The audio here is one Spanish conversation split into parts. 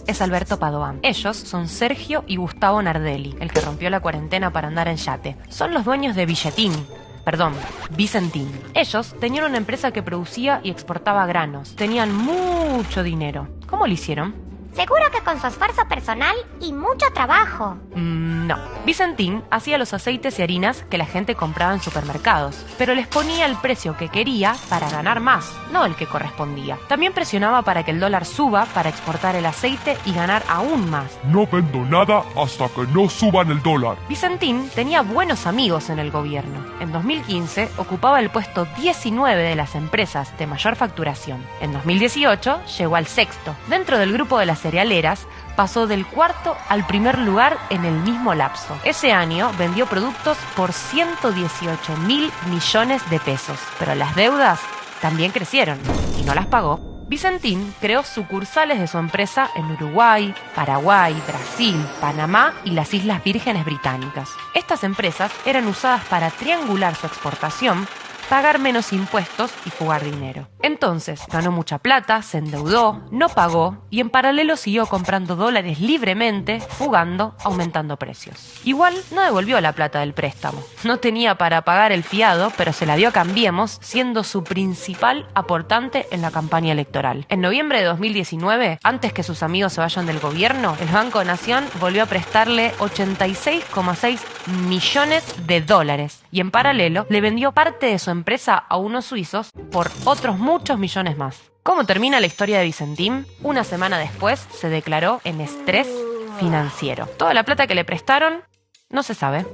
es Alberto Padoan. Ellos son Sergio y Gustavo Nardelli, el que rompió la cuarentena para andar en yate. Son los dueños de Vicentín. Ellos tenían una empresa que producía y exportaba granos. Tenían mucho dinero. ¿Cómo lo hicieron? Seguro que con su esfuerzo personal y mucho trabajo. No. Vicentín hacía los aceites y harinas que la gente compraba en supermercados, pero les ponía el precio que quería para ganar más, no el que correspondía. También presionaba para que el dólar suba para exportar el aceite y ganar aún más. No vendo nada hasta que no suban el dólar. Vicentín tenía buenos amigos en el gobierno. En 2015 ocupaba el puesto 19 de las empresas de mayor facturación. En 2018 llegó al sexto. Dentro del grupo de las cerealeras, pasó del cuarto al primer lugar en el mismo lapso. Ese año vendió productos por 118.000 millones de pesos, pero las deudas también crecieron y no las pagó. Vicentín creó sucursales de su empresa en Uruguay, Paraguay, Brasil, Panamá y las Islas Vírgenes Británicas. Estas empresas eran usadas para triangular su exportación, pagar menos impuestos y fugar dinero. Entonces, ganó mucha plata, se endeudó, no pagó y en paralelo siguió comprando dólares libremente, fugando, aumentando precios. Igual no devolvió la plata del préstamo. No tenía para pagar el fiado, pero se la dio a Cambiemos, siendo su principal aportante en la campaña electoral. En noviembre de 2019, antes que sus amigos se vayan del gobierno, el Banco Nación volvió a prestarle 86,6 millones de dólares y en paralelo le vendió parte de su empresa a unos suizos por otros muchos millones más. ¿Cómo termina la historia de Vicentín? Una semana después se declaró en estrés financiero. Toda la plata que le prestaron no se sabe.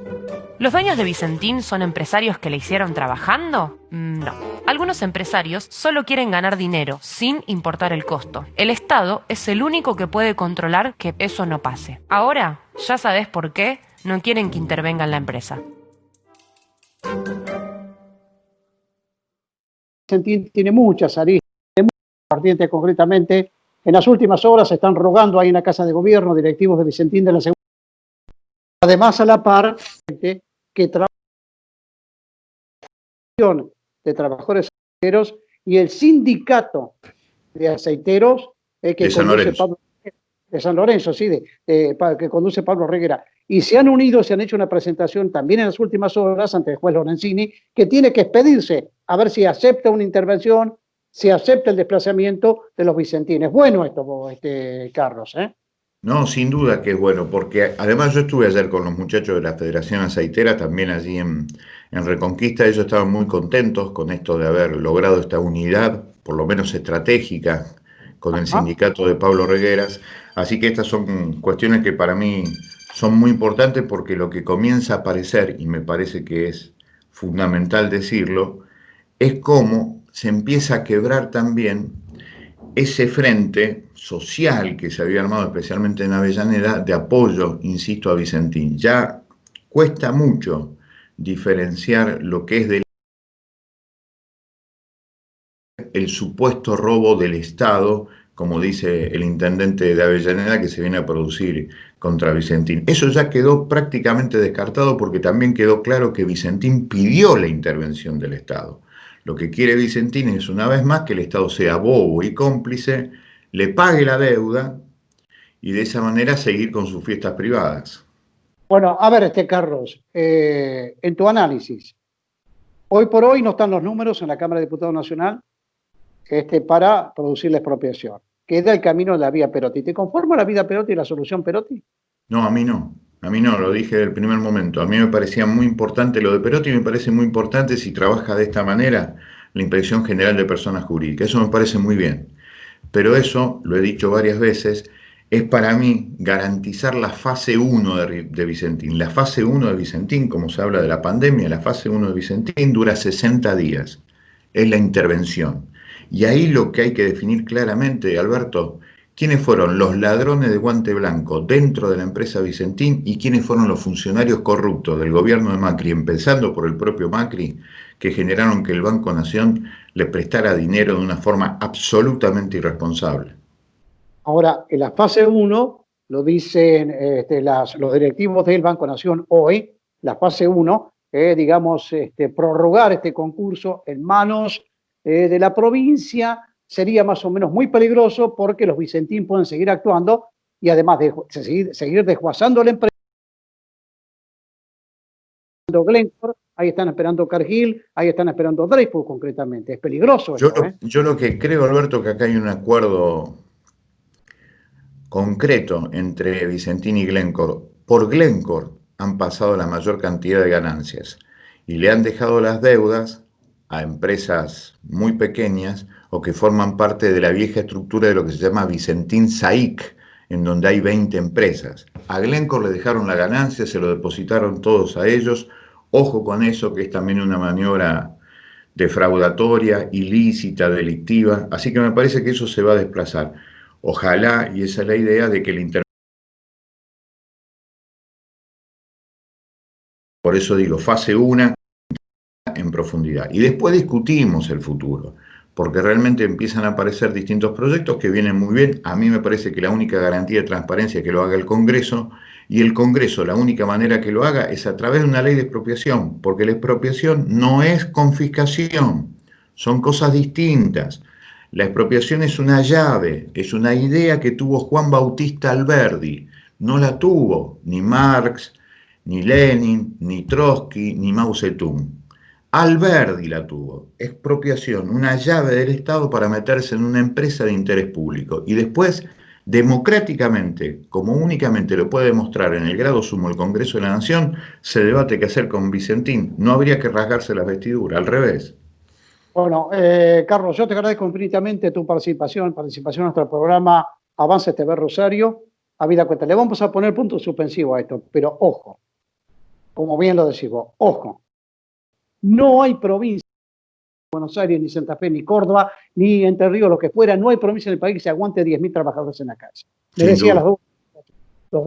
¿Los dueños de Vicentín son empresarios que le hicieron trabajando? No. Algunos empresarios solo quieren ganar dinero, sin importar el costo. El Estado es el único que puede controlar que eso no pase. Ahora, ya sabes por qué no quieren que intervenga en la empresa. Vicentín tiene muchas aristas, partientes concretamente. En las últimas horas se están rogando ahí en la Casa de Gobierno directivos de Vicentín de la Seguridad. Además, a la par, que trabaja de trabajadores aceiteros y el sindicato de aceiteros que de San Lorenzo. De San Lorenzo, sí, que conduce Pablo Reguera. Y se han unido, se han hecho una presentación también en las últimas horas ante el juez Lorenzini, que tiene que expedirse a ver si acepta una intervención, si acepta el desplazamiento de los vicentines. Bueno esto, Carlos, ¿eh? No, sin duda que es bueno, porque además yo estuve ayer con los muchachos de la Federación Aceitera, también allí en Reconquista. Ellos estaban muy contentos con esto de haber logrado esta unidad, por lo menos estratégica, con el sindicato de Pablo Regueras. Así que estas son cuestiones que para mí son muy importantes, porque lo que comienza a aparecer, y me parece que es fundamental decirlo, es cómo se empieza a quebrar también ese frente social que se había armado especialmente en Avellaneda de apoyo, insisto, a Vicentín. Ya cuesta mucho diferenciar lo que es el supuesto robo del Estado, como dice el intendente de Avellaneda, que se viene a producir contra Vicentín. Eso ya quedó prácticamente descartado, porque también quedó claro que Vicentín pidió la intervención del Estado. Lo que quiere Vicentín es, una vez más, que el Estado sea bobo y cómplice, le pague la deuda y de esa manera seguir con sus fiestas privadas. Bueno, a ver, Carlos, en tu análisis, hoy por hoy no están los números en la Cámara de Diputados Nacional para producir la expropiación. Queda el camino de la vía Perotti. ¿Te conforma la vía Perotti y la solución Perotti? No, a mí no. A mí no, lo dije desde el primer momento. A mí me parecía muy importante lo de Perotti, y me parece muy importante, si trabaja de esta manera, la Inspección General de Personas Jurídicas. Eso me parece muy bien. Pero eso, lo he dicho varias veces, es para mí garantizar la fase 1 de Vicentín. La fase 1 de Vicentín, como se habla de la pandemia, la fase 1 de Vicentín dura 60 días. Es la intervención. Y ahí lo que hay que definir claramente, Alberto, quiénes fueron los ladrones de guante blanco dentro de la empresa Vicentín y quiénes fueron los funcionarios corruptos del gobierno de Macri, empezando por el propio Macri, que generaron que el Banco Nación le prestara dinero de una forma absolutamente irresponsable. Ahora, en la fase 1, lo dicen los directivos del Banco Nación hoy, la fase 1, prorrogar este concurso en manos de la provincia sería más o menos muy peligroso, porque los Vicentín pueden seguir actuando y además de seguir desguazando la empresa, Glencore, ahí están esperando Cargill, ahí están esperando Dreyfus concretamente. Es peligroso esto, ¿eh? Yo lo que creo, Alberto, que acá hay un acuerdo concreto entre Vicentín y Glencore. Por Glencore han pasado la mayor cantidad de ganancias y le han dejado las deudas a empresas muy pequeñas o que forman parte de la vieja estructura de lo que se llama Vicentín SAIC, en donde hay 20 empresas. A Glencore le dejaron la ganancia, se lo depositaron todos a ellos. Ojo con eso, que es también una maniobra defraudatoria, ilícita, delictiva. Así que me parece que eso se va a desplazar. Ojalá, y esa es la idea, de que el intervención. Por eso digo, fase 1 en profundidad. Y después discutimos el futuro, porque realmente empiezan a aparecer distintos proyectos que vienen muy bien. A mí me parece que la única garantía de transparencia es que lo haga el Congreso, y el Congreso, la única manera que lo haga es a través de una ley de expropiación, porque la expropiación no es confiscación, son cosas distintas. La expropiación es una llave, es una idea que tuvo Juan Bautista Alberdi, no la tuvo ni Marx, ni Lenin, ni Trotsky, ni Mao Zedong. Alberdi la tuvo, expropiación, una llave del Estado para meterse en una empresa de interés público. Y después, democráticamente, como únicamente lo puede demostrar en el grado sumo el Congreso de la Nación, se debate qué hacer con Vicentín. No habría que rasgarse las vestiduras, al revés. Bueno, Carlos, yo te agradezco infinitamente tu participación en nuestro programa Avance TV Rosario. Habida cuenta, le vamos a poner punto suspensivo a esto, pero ojo, como bien lo decís vos, ojo, no hay provincia, Buenos Aires, ni Santa Fe, ni Córdoba, ni Entre Ríos, lo que fuera, no hay provincia en el país que se aguante 10.000 trabajadores en la calle. Me decía las dos.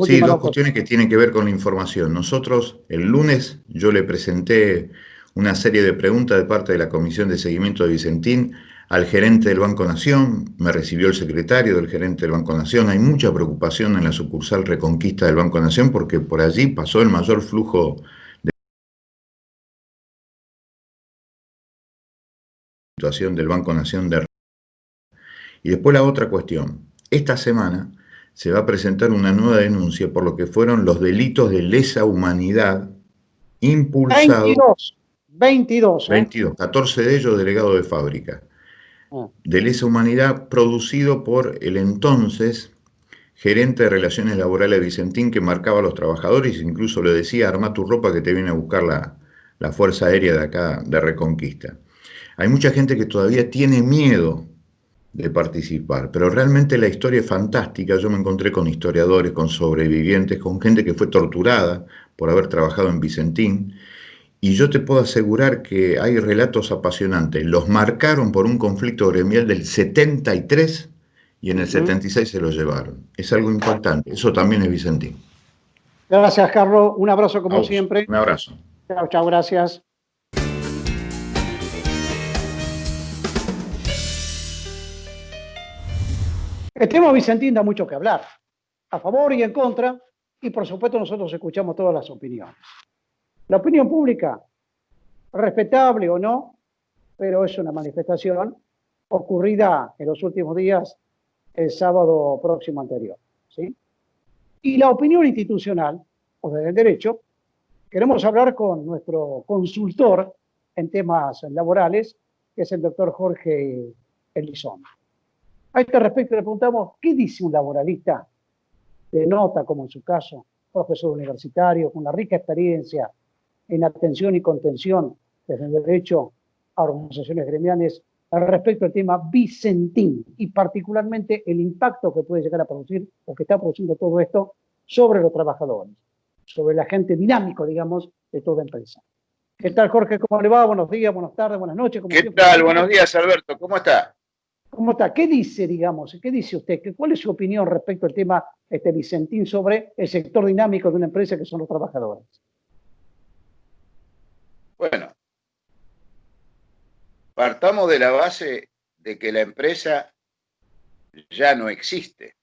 Sí, dos cuestiones que tienen que ver con la información. Nosotros, el lunes, yo le presenté una serie de preguntas de parte de la Comisión de Seguimiento de Vicentín al gerente del Banco Nación, me recibió el secretario del gerente del Banco Nación. Hay mucha preocupación en la sucursal Reconquista del Banco Nación porque por allí pasó el mayor flujo de situación del Banco Nación de... Y después la otra cuestión. Esta semana se va a presentar una nueva denuncia por lo que fueron los delitos de lesa humanidad impulsados. 22, 14 de ellos delegados de fábrica. De lesa humanidad producido por el entonces gerente de Relaciones Laborales de Vicentín, que marcaba a los trabajadores, incluso le decía: armá tu ropa que te viene a buscar la Fuerza Aérea de acá, de Reconquista. Hay mucha gente que todavía tiene miedo de participar, pero realmente la historia es fantástica. Yo me encontré con historiadores, con sobrevivientes, con gente que fue torturada por haber trabajado en Vicentín, y yo te puedo asegurar que hay relatos apasionantes. Los marcaron por un conflicto gremial del 73 y en el 76 se los llevaron. Es algo impactante. Eso también es Vicentín. Gracias, Carlos. Un abrazo como siempre. Un abrazo. Chao, chao, gracias. El tema Vicentín da mucho que hablar, a favor y en contra, y por supuesto nosotros escuchamos todas las opiniones. La opinión pública, respetable o no, pero es una manifestación ocurrida en los últimos días, el sábado próximo anterior, ¿sí? Y la opinión institucional, o del derecho, queremos hablar con nuestro consultor en temas laborales, que es el doctor Jorge Elizondo. A este respecto le preguntamos, ¿qué dice un laboralista de nota, como en su caso, profesor universitario, con la rica experiencia en atención y contención desde el derecho a organizaciones gremiales, al respecto del tema Vicentín y particularmente el impacto que puede llegar a producir o que está produciendo todo esto sobre los trabajadores, sobre el agente dinámico, digamos, de toda empresa? ¿Qué tal, Jorge? ¿Cómo le va? Buenos días, buenas tardes, buenas noches. ¿Qué tal? Buenos días, Alberto. ¿Cómo está? ¿Cómo está? ¿Qué dice, digamos? ¿Qué dice usted? ¿Cuál es su opinión respecto al tema Vicentín sobre el sector dinámico de una empresa que son los trabajadores? Bueno, partamos de la base de que la empresa ya no existe.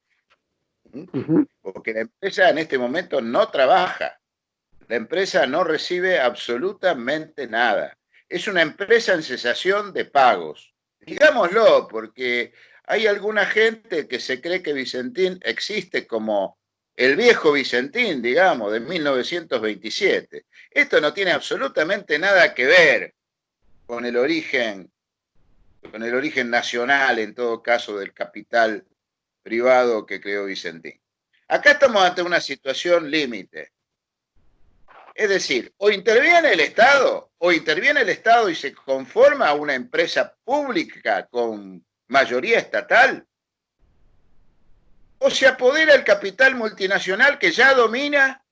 Porque la empresa en este momento no trabaja. La empresa no recibe absolutamente nada. Es una empresa en cesación de pagos. Digámoslo, porque hay alguna gente que se cree que Vicentín existe como el viejo Vicentín, digamos, de 1927. Esto no tiene absolutamente nada que ver con el origen nacional, en todo caso, del capital privado que creó Vicentín. Acá estamos ante una situación límite. Es decir, o interviene el Estado y se conforma una empresa pública con mayoría estatal, o se apodera el capital multinacional que ya domina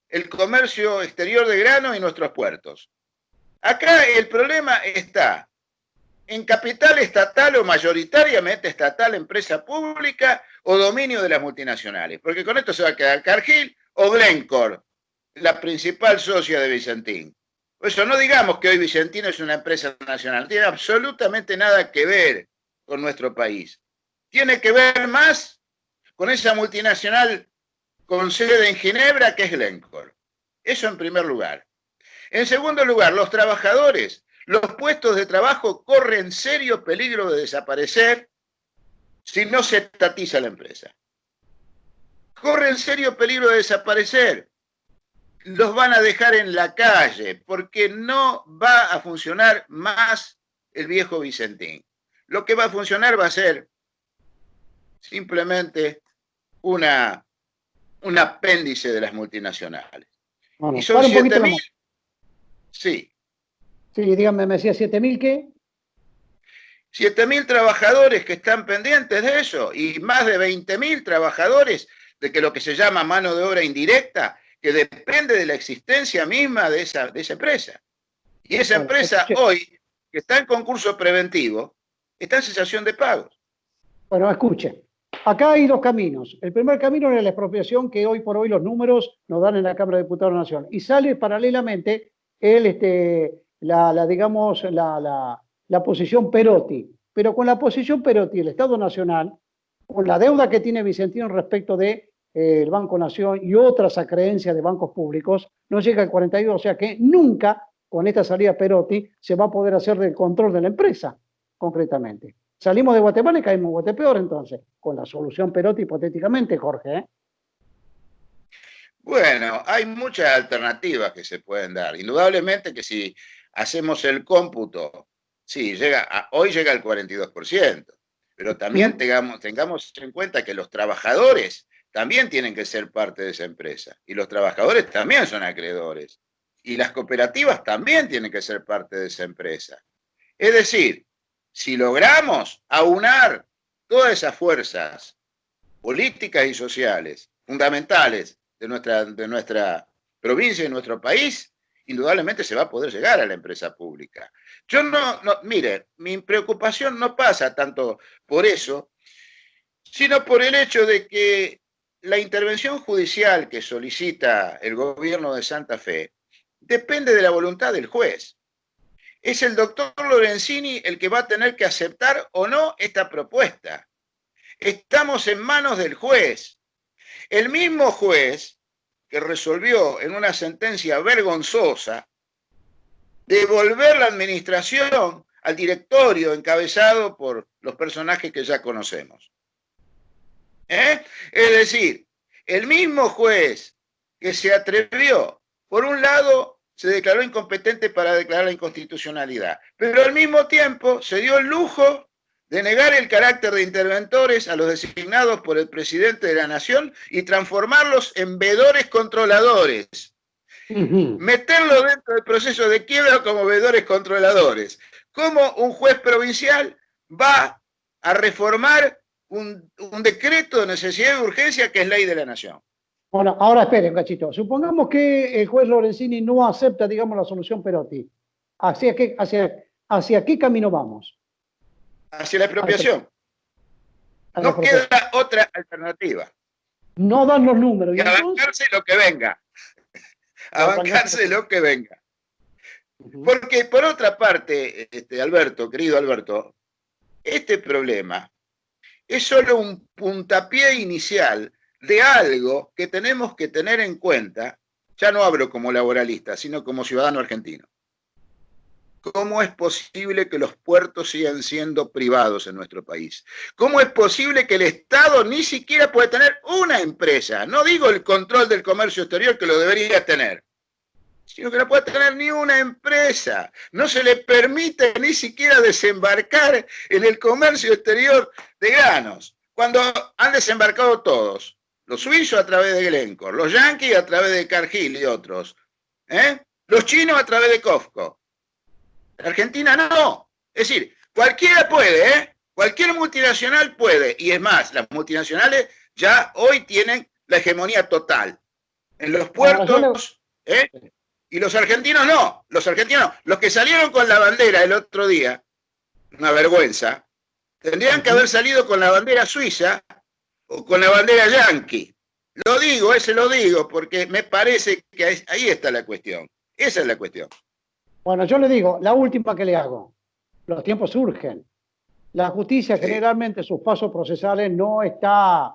el comercio exterior de grano y nuestros puertos. Acá el problema está en capital estatal o mayoritariamente estatal, empresa pública o dominio de las multinacionales, porque con esto se va a quedar Cargill o Glencore, la principal socia de Vicentín. Por eso no digamos que hoy Vicentín es una empresa nacional, no tiene absolutamente nada que ver con nuestro país. Tiene que ver más con esa multinacional con sede en Ginebra que es Glencore. Eso en primer lugar. En segundo lugar, los trabajadores, los puestos de trabajo corren serio peligro de desaparecer si no se estatiza la empresa. Corren serio peligro de desaparecer. Los van a dejar en la calle porque no va a funcionar más el viejo Vicentín. Lo que va a funcionar va a ser simplemente un apéndice de las multinacionales. Bueno, y son 7.000. Sí. Sí, dígame, me decía 7.000 ¿qué? 7.000 trabajadores que están pendientes de eso y más de 20.000 trabajadores de que lo que se llama mano de obra indirecta, que depende de la existencia misma de esa empresa. Y esa empresa hoy, que está en concurso preventivo, está en cesación de pagos. Bueno, escuche. Acá hay dos caminos. El primer camino es la expropiación que hoy por hoy los números nos dan en la Cámara de Diputados de la Nación. Y sale paralelamente la posición Perotti. Pero con la posición Perotti, el Estado Nacional, con la deuda que tiene Vicentino respecto de el Banco Nación y otras acreencias de bancos públicos, no llega al 42, o sea que nunca con esta salida Perotti se va a poder hacer del control de la empresa, concretamente. Salimos de Guatemala y caímos en Guatepeor entonces, con la solución Perotti hipotéticamente, Jorge. Bueno, hay muchas alternativas que se pueden dar. Indudablemente que si hacemos el cómputo, sí, hoy llega al 42%, pero también tengamos en cuenta que los trabajadores también tienen que ser parte de esa empresa, y los trabajadores también son acreedores, y las cooperativas también tienen que ser parte de esa empresa. Es decir, si logramos aunar todas esas fuerzas políticas y sociales fundamentales de nuestra provincia y nuestro país, indudablemente se va a poder llegar a la empresa pública. Mire, mi preocupación no pasa tanto por eso, sino por el hecho de que la intervención judicial que solicita el gobierno de Santa Fe depende de la voluntad del juez. Es el doctor Lorenzini el que va a tener que aceptar o no esta propuesta. Estamos en manos del juez. El mismo juez que resolvió en una sentencia vergonzosa devolver la administración al directorio encabezado por los personajes que ya conocemos. Es decir, el mismo juez que se atrevió, por un lado, se declaró incompetente para declarar la inconstitucionalidad, pero al mismo tiempo se dio el lujo de negar el carácter de interventores a los designados por el presidente de la Nación y transformarlos en veedores controladores. Meterlo dentro del proceso de quiebra como veedores controladores. ¿Cómo un juez provincial va a reformar un decreto de necesidad y urgencia que es ley de la Nación? Bueno, ahora esperen, cachito. Supongamos que el juez Lorenzini no acepta, digamos, la solución Perotti. ¿Hacia qué camino vamos? Hacia la expropiación. No queda otra alternativa. No dan los números. Y abancarse lo que venga. Abancarse lo que venga. Porque por otra parte, Alberto, querido Alberto, este problema es solo un puntapié inicial de algo que tenemos que tener en cuenta, ya no hablo como laboralista, sino como ciudadano argentino. ¿Cómo es posible que los puertos sigan siendo privados en nuestro país? ¿Cómo es posible que el Estado ni siquiera puede tener una empresa? No digo el control del comercio exterior, que lo debería tener, sino que no puede tener ni una empresa. No se le permite ni siquiera desembarcar en el comercio exterior de granos, cuando han desembarcado todos. Los suizos a través de Glencore, los yanquis a través de Cargill y otros, los chinos a través de COFCO. La Argentina no. Es decir, cualquiera puede, cualquier multinacional puede. Y es más, las multinacionales ya hoy tienen la hegemonía total. En los puertos, y los argentinos no. Los argentinos, los que salieron con la bandera el otro día, una vergüenza, tendrían que haber salido con la bandera suiza o con la bandera yanqui. Lo digo, ese lo digo, porque me parece que ahí está la cuestión. Esa es la cuestión. Bueno, yo le digo, la última que le hago. Los tiempos urgen. La justicia generalmente, sus pasos procesales no está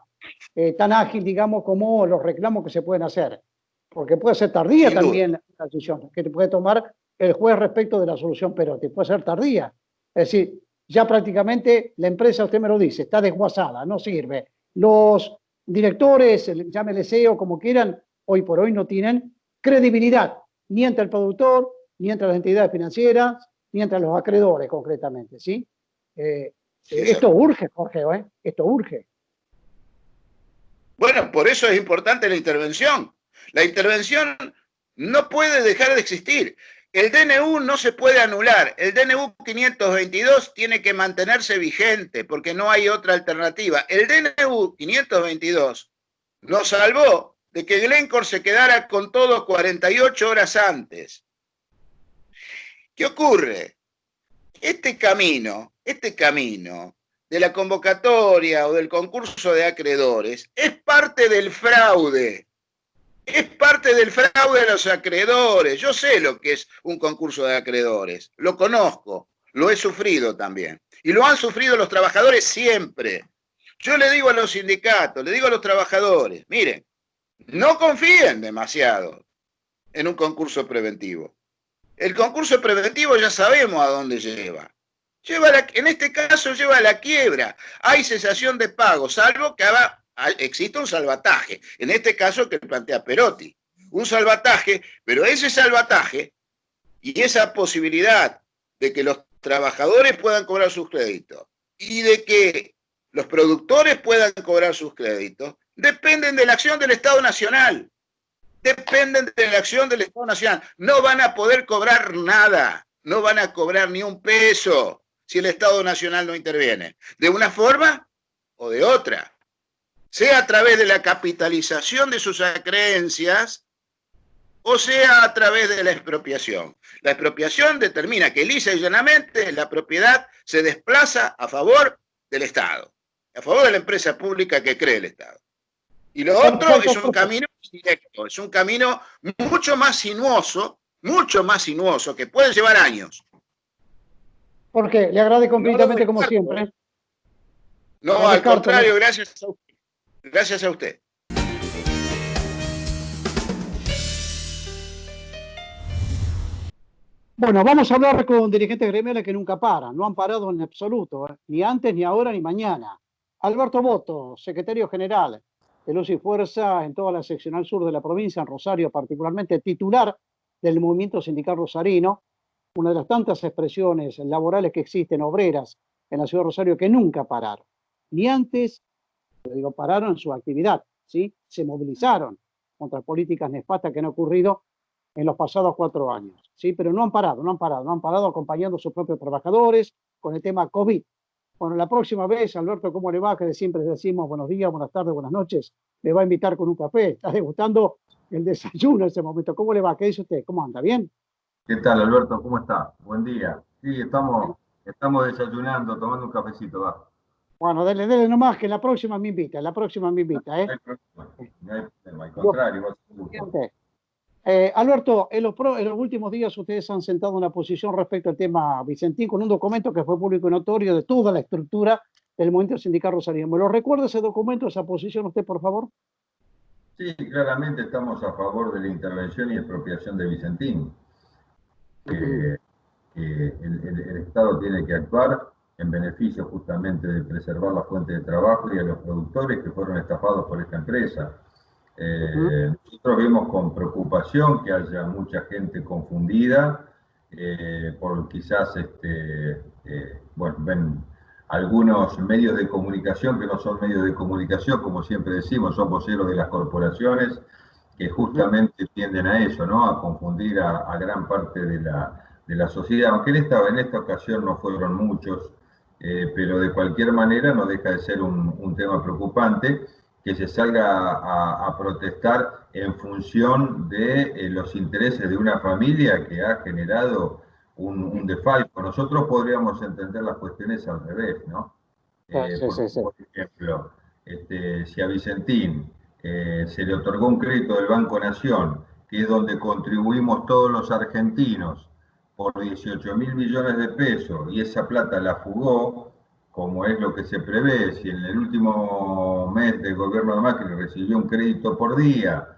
tan ágil, digamos, como los reclamos que se pueden hacer. Porque puede ser tardía Sin también la decisión que puede tomar el juez respecto de la solución Perotti. Puede ser tardía. Es decir, ya prácticamente la empresa, usted me lo dice, está desguazada, no sirve. Los directores, llámele CEO como quieran, hoy por hoy no tienen credibilidad, ni entre el productor, ni entre las entidades financieras, ni entre los acreedores concretamente, ¿sí? Esto urge, Jorge, esto urge. Bueno, por eso es importante la intervención. La intervención no puede dejar de existir. El DNU no se puede anular. El DNU 522 tiene que mantenerse vigente porque no hay otra alternativa. El DNU 522 nos salvó de que Glencore se quedara con todo 48 horas antes. ¿Qué ocurre? Este camino de la convocatoria o del concurso de acreedores es parte del fraude. Es parte del fraude de los acreedores. Yo sé lo que es un concurso de acreedores. Lo conozco, lo he sufrido también. Y lo han sufrido los trabajadores siempre. Yo le digo a los sindicatos, le digo a los trabajadores, miren, no confíen demasiado en un concurso preventivo. El concurso preventivo ya sabemos a dónde lleva. En este caso lleva a la quiebra. Hay cesación de pago, salvo que existe un salvataje. En este caso que plantea Perotti. Un salvataje, pero ese salvataje y esa posibilidad de que los trabajadores puedan cobrar sus créditos y de que los productores puedan cobrar sus créditos, dependen de la acción del Estado Nacional. Dependen de la acción del Estado Nacional. No van a poder cobrar nada. No van a cobrar ni un peso si el Estado Nacional no interviene. De una forma o de otra. Sea a través de la capitalización de sus acreencias o sea a través de la expropiación. La expropiación determina que lisa y llanamente la propiedad se desplaza a favor del Estado, a favor de la empresa pública que cree el Estado. Y lo otro es un camino directo, es un camino mucho más sinuoso, que puede llevar años. Jorge, le agradezco infinitamente como siempre. No, al contrario, gracias a usted. Gracias a usted. Bueno, vamos a hablar con dirigentes gremiales que nunca paran, no han parado en absoluto, ni antes, ni ahora, ni mañana. Alberto Boto, secretario general de Luz y Fuerza en toda la seccional sur de la provincia, en Rosario particularmente, titular del movimiento sindical rosarino, una de las tantas expresiones laborales que existen, obreras, en la ciudad de Rosario, que nunca pararon. Ni antes, pararon en su actividad, ¿sí? Se movilizaron contra políticas nefastas que han ocurrido en los pasados 4 años, ¿sí? Pero no han parado acompañando a sus propios trabajadores con el tema COVID. Bueno, la próxima vez, Alberto, ¿cómo le va? Que siempre decimos buenos días, buenas tardes, buenas noches. Le va a invitar con un café. Está degustando el desayuno en ese momento. ¿Cómo le va? ¿Qué dice usted? ¿Cómo anda? ¿Bien? ¿Qué tal, Alberto? ¿Cómo está? Buen día. Sí, estamos desayunando, tomando un cafecito, va. Bueno, dele nomás, que la próxima me invita, ¿eh? No hay problema, al contrario. Alberto, en los últimos días ustedes han sentado una posición respecto al tema Vicentín con un documento que fue público y notorio de toda la estructura del movimiento sindical rosarino. ¿Me lo recuerda ese documento, esa posición usted, por favor? Sí, claramente estamos a favor de la intervención y expropiación de Vicentín. el Estado tiene que actuar en beneficio justamente de preservar la fuente de trabajo y a los productores que fueron estafados por esta empresa. Nosotros vemos con preocupación que haya mucha gente confundida por quizás, bueno, ven algunos medios de comunicación que no son medios de comunicación, como siempre decimos, son voceros de las corporaciones que justamente tienden a eso, ¿no? A confundir a gran parte de la sociedad, aunque en esta ocasión no fueron muchos, pero de cualquier manera no deja de ser un tema preocupante que se salga a protestar en función de los intereses de una familia que ha generado un desfalco. Nosotros podríamos entender las cuestiones al revés, ¿no? Por ejemplo, si a Vicentín se le otorgó un crédito del Banco Nación, que es donde contribuimos todos los argentinos, por 18.000 millones de pesos, y esa plata la fugó, como es lo que se prevé, si en el último mes del gobierno de Macri recibió un crédito por día,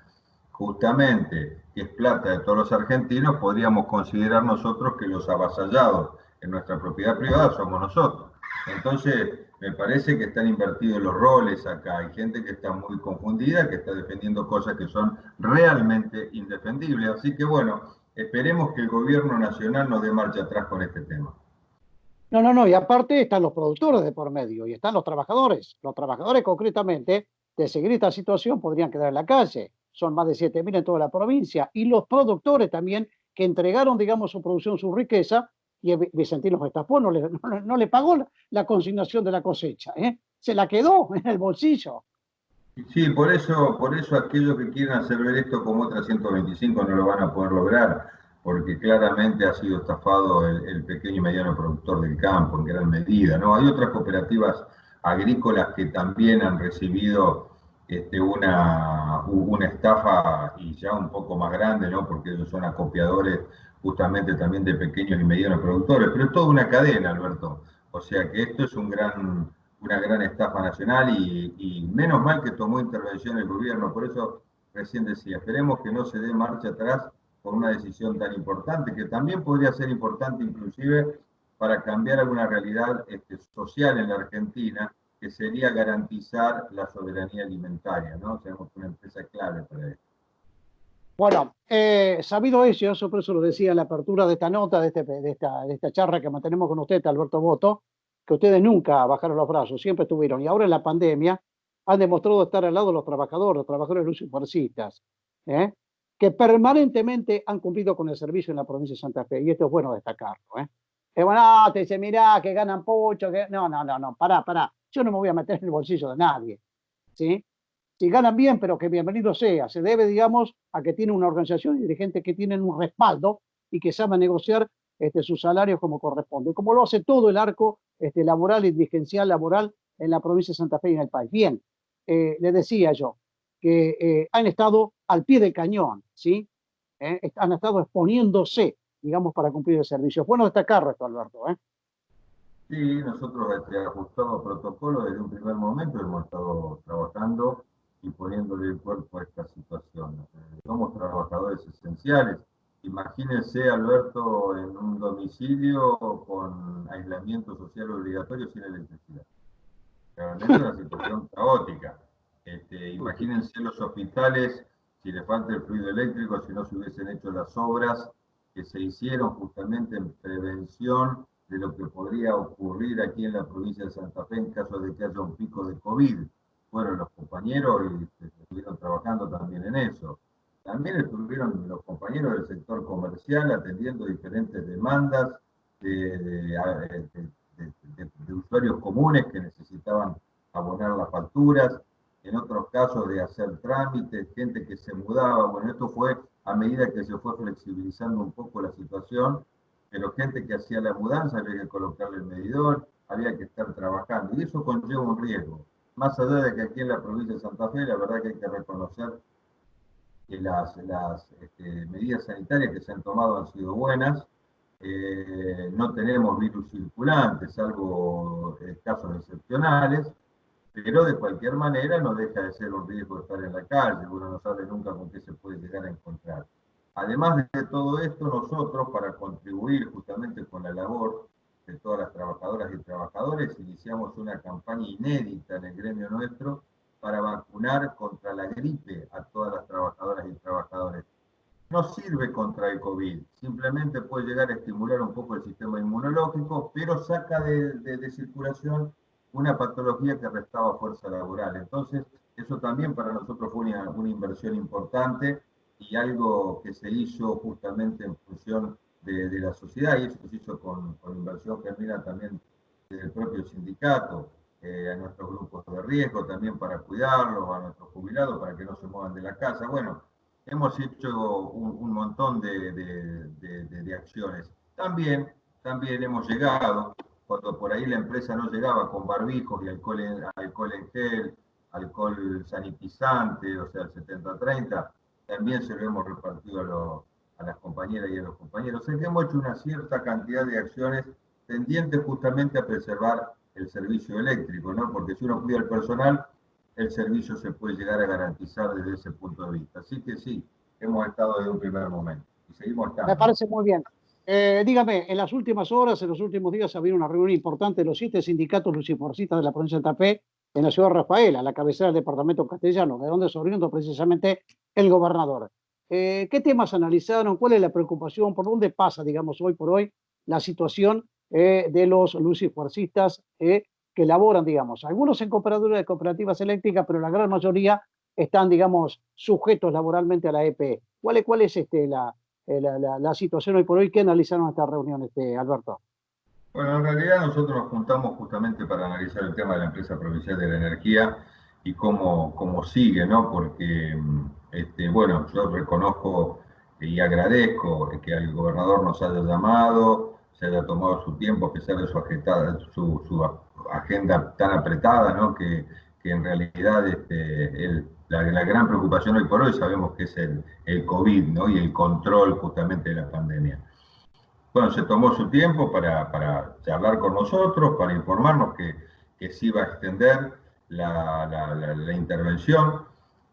justamente, que es plata de todos los argentinos, podríamos considerar nosotros que los avasallados en nuestra propiedad privada somos nosotros. Entonces, me parece que están invertidos los roles acá. Hay gente que está muy confundida, que está defendiendo cosas que son realmente indefendibles. Así que, bueno, esperemos que el gobierno nacional no dé marcha atrás con este tema. No, y aparte están los productores de por medio y están los trabajadores. Los trabajadores concretamente, de seguir esta situación, podrían quedar en la calle. Son más de 7.000 en toda la provincia. Y los productores también, que entregaron, digamos, su producción, su riqueza, y Vicentín los estafó, no le pagó la consignación de la cosecha, se la quedó en el bolsillo. Sí, por eso aquellos que quieran hacer ver esto como otra 125 no lo van a poder lograr, porque claramente ha sido estafado el pequeño y mediano productor del campo en gran medida, ¿no? Hay otras cooperativas agrícolas que también han recibido una estafa y ya un poco más grande, ¿no? Porque ellos son acopiadores justamente también de pequeños y medianos productores, pero es toda una cadena, Alberto. O sea que esto es una gran estafa nacional y menos mal que tomó intervención el gobierno. Por eso recién decía, esperemos que no se dé marcha atrás por una decisión tan importante, que también podría ser importante inclusive para cambiar alguna realidad social en la Argentina, que sería garantizar la soberanía alimentaria, ¿no? Tenemos una empresa clave para eso. Bueno, sabido eso, por eso lo decía en la apertura de esta nota, de esta charla que mantenemos con usted, Alberto Boto, que ustedes nunca bajaron los brazos, siempre estuvieron, y ahora en la pandemia han demostrado estar al lado de los trabajadores lucifuercistas, que permanentemente han cumplido con el servicio en la provincia de Santa Fe, y esto es bueno destacarlo. Que bueno, te dice, mirá, que ganan pocho, que... No, pará, yo no me voy a meter en el bolsillo de nadie, ¿sí? Si ganan bien, pero que bienvenido sea. Se debe, digamos, a que tiene una organización y dirigentes que tienen un respaldo y que saben negociar sus salarios como corresponde, como lo hace todo el arco laboral y dirigencial laboral en la provincia de Santa Fe y en el país. Bien, les decía yo que han estado al pie del cañón, ¿sí? Han estado exponiéndose, digamos, para cumplir el servicio. Es bueno destacarlo esto, Alberto, Sí, nosotros ajustamos protocolos desde un primer momento, hemos estado trabajando y poniéndole el cuerpo a esta situación. Somos trabajadores esenciales. Imagínense, Alberto, en un domicilio con aislamiento social obligatorio sin electricidad. Realmente es una situación caótica. Imagínense los hospitales, si les falta el fluido eléctrico, si no se hubiesen hecho las obras que se hicieron justamente en prevención de lo que podría ocurrir aquí en la provincia de Santa Fe en caso de que haya un pico de COVID. Fueron los compañeros y estuvieron trabajando también en eso. También estuvieron los compañeros del sector comercial atendiendo diferentes demandas de usuarios comunes que necesitaban abonar las facturas, en otros casos de hacer trámites, gente que se mudaba. Bueno, esto fue a medida que se fue flexibilizando un poco la situación, pero gente que hacía la mudanza había que colocarle el medidor, había que estar trabajando, y eso conlleva un riesgo. Más allá de que aquí en la provincia de Santa Fe, la verdad que hay que reconocer que las medidas sanitarias que se han tomado han sido buenas. No tenemos virus circulante, salvo casos excepcionales, pero de cualquier manera no deja de ser un riesgo estar en la calle, uno no sabe nunca con qué se puede llegar a encontrar. Además de todo esto, nosotros, para contribuir justamente con la labor de todas las trabajadoras y trabajadores, iniciamos una campaña inédita en el gremio nuestro para vacunar contra la gripe a todas las trabajadoras y trabajadores. No sirve contra el COVID, simplemente puede llegar a estimular un poco el sistema inmunológico, pero saca de circulación una patología que restaba fuerza laboral. Entonces, eso también para nosotros fue una inversión importante y algo que se hizo justamente en función de la sociedad, y eso se hizo con inversión genuina también del propio sindicato, a nuestros grupos de riesgo también para cuidarlos, a nuestros jubilados para que no se muevan de la casa. Bueno, hemos hecho un montón de acciones. También hemos llegado, cuando por ahí la empresa no llegaba con barbijos y alcohol en gel, alcohol sanitizante, o sea, el 70-30, también se lo hemos repartido a las compañeras y a los compañeros. O sea que hemos hecho una cierta cantidad de acciones tendientes justamente a preservar el servicio eléctrico, ¿no? Porque si uno cuida al personal, el servicio se puede llegar a garantizar desde ese punto de vista. Así que sí, hemos estado desde un primer momento y seguimos estando. Me parece muy bien. Dígame, en las últimas horas, en los últimos días, ha habido una reunión importante de los 7 sindicatos luciforcistas de la provincia de Santa Fe en la ciudad de Rafaela, la cabecera del departamento castellano, de donde es oriundo precisamente el gobernador. ¿Qué temas analizaron? ¿Cuál es la preocupación? ¿Por dónde pasa, digamos, hoy por hoy la situación de los luciforcistas que elaboran, digamos, algunos en cooperativas eléctricas, pero la gran mayoría están, digamos, sujetos laboralmente a la EPE? ¿Cuál es la situación hoy por hoy? ¿Qué analizaron esta reunión, Alberto? Bueno, en realidad nosotros nos juntamos justamente para analizar el tema de la empresa provincial de la energía y cómo sigue, ¿no? Porque, bueno, yo reconozco y agradezco que el gobernador nos haya llamado, se haya tomado su tiempo a pesar de su agenda tan apretada, ¿no? Que en realidad la gran preocupación hoy por hoy sabemos que es el COVID, ¿no? Y el control justamente de la pandemia. Bueno, se tomó su tiempo para charlar con nosotros, para informarnos que se iba a extender la intervención.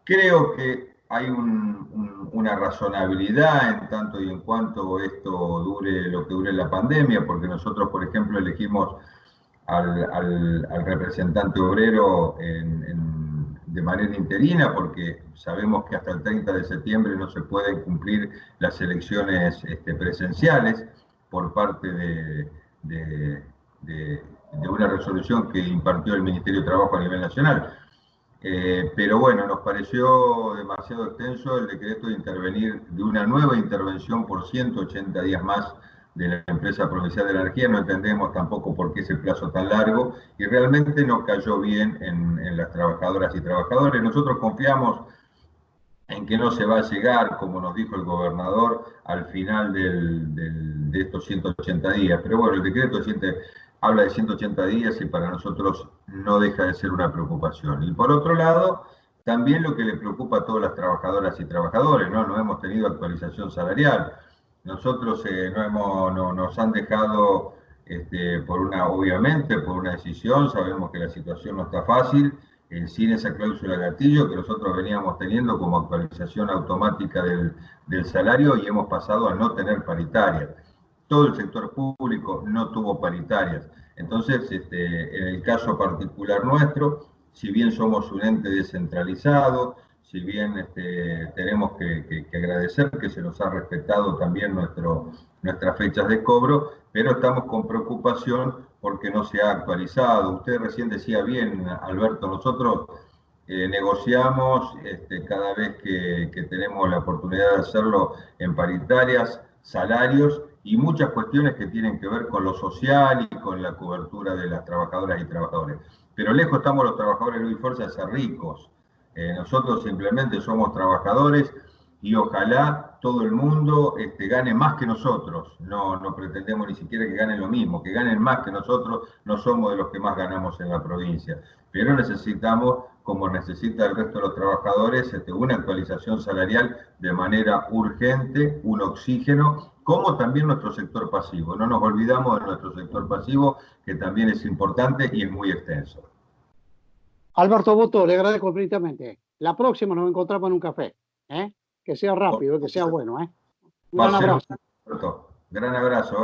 Creo que hay una razonabilidad en tanto y en cuanto esto dure lo que dure la pandemia, porque nosotros, por ejemplo, elegimos al representante obrero de manera interina, porque sabemos que hasta el 30 de septiembre no se pueden cumplir las elecciones presenciales por parte de una resolución que impartió el Ministerio de Trabajo a nivel nacional. Pero bueno, nos pareció demasiado extenso el decreto de intervenir, de una nueva intervención por 180 días más de la empresa provincial de la energía. No entendemos tampoco por qué ese plazo tan largo y realmente no cayó bien en las trabajadoras y trabajadores. Nosotros confiamos en que no se va a llegar, como nos dijo el gobernador, al final de estos 180 días. Pero bueno, el decreto habla de 180 días y para nosotros no deja de ser una preocupación. Y por otro lado, también lo que le preocupa a todas las trabajadoras y trabajadores, ¿no? No hemos tenido actualización salarial. Nosotros nos han dejado, obviamente, por una decisión, sabemos que la situación no está fácil, sin esa cláusula gatillo que nosotros veníamos teniendo como actualización automática del salario y hemos pasado a no tener paritarias. Todo el sector público no tuvo paritarias. Entonces, en el caso particular nuestro, si bien somos un ente descentralizado, si bien tenemos que agradecer que se nos ha respetado también nuestras fechas de cobro, pero estamos con preocupación porque no se ha actualizado. Usted recién decía bien, Alberto, nosotros negociamos cada vez que tenemos la oportunidad de hacerlo en paritarias, salarios y muchas cuestiones que tienen que ver con lo social y con la cobertura de las trabajadoras y trabajadores. Pero lejos estamos los trabajadores de Luis Fuerza de ser ricos. Nosotros simplemente somos trabajadores y ojalá todo el mundo gane más que nosotros. No pretendemos ni siquiera que ganen lo mismo, que ganen más que nosotros. No somos de los que más ganamos en la provincia, pero necesitamos, como necesita el resto de los trabajadores, una actualización salarial de manera urgente, un oxígeno, como también nuestro sector pasivo. No nos olvidamos de nuestro sector pasivo, que también es importante y es muy extenso. Alberto Boto, le agradezco infinitamente. La próxima nos encontramos en un café, que sea rápido, que sea bueno. Un gran abrazo. Gran abrazo.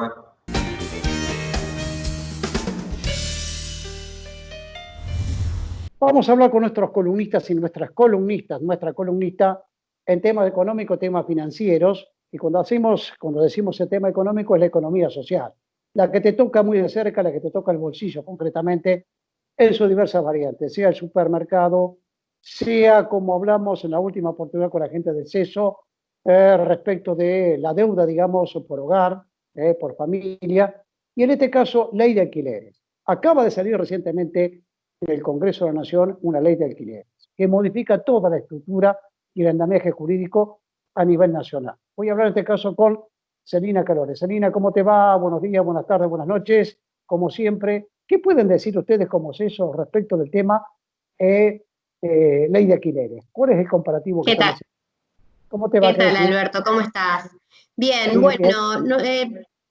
Vamos a hablar con nuestros columnistas y nuestras columnistas, nuestra columnista en temas económicos, temas financieros, y cuando decimos el tema económico es la economía social, la que te toca muy de cerca, la que te toca el bolsillo concretamente, en sus diversas variantes, sea el supermercado, sea como hablamos en la última oportunidad con la gente del CESO, respecto de la deuda, digamos, por hogar, por familia, y en este caso, ley de alquileres. Acaba de salir recientemente del Congreso de la Nación una ley de alquileres que modifica toda la estructura y el andamiaje jurídico a nivel nacional. Voy a hablar en este caso con Celina Calores. Celina, ¿cómo te va? Buenos días, buenas tardes, buenas noches. Como siempre, ¿qué pueden decir ustedes como CESO respecto del tema ley de alquileres? ¿Cuál es el comparativo que están haciendo? ¿Cómo te va? ¿Qué tal, Alberto? ¿Cómo estás? Bien, Bien, bueno,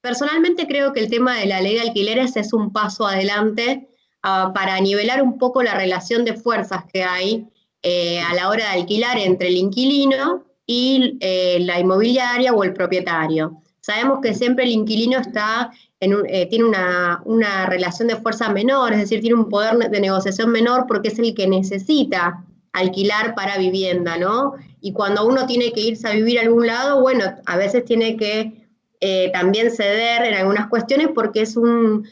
personalmente creo que el tema de la ley de alquileres es un paso adelante para nivelar un poco la relación de fuerzas que hay a la hora de alquilar entre el inquilino y la inmobiliaria o el propietario. Sabemos que siempre el inquilino tiene una relación de fuerza menor, es decir, tiene un poder de negociación menor porque es el que necesita alquilar para vivienda, ¿no? Y cuando uno tiene que irse a vivir a algún lado, bueno, a veces tiene que también ceder en algunas cuestiones porque es un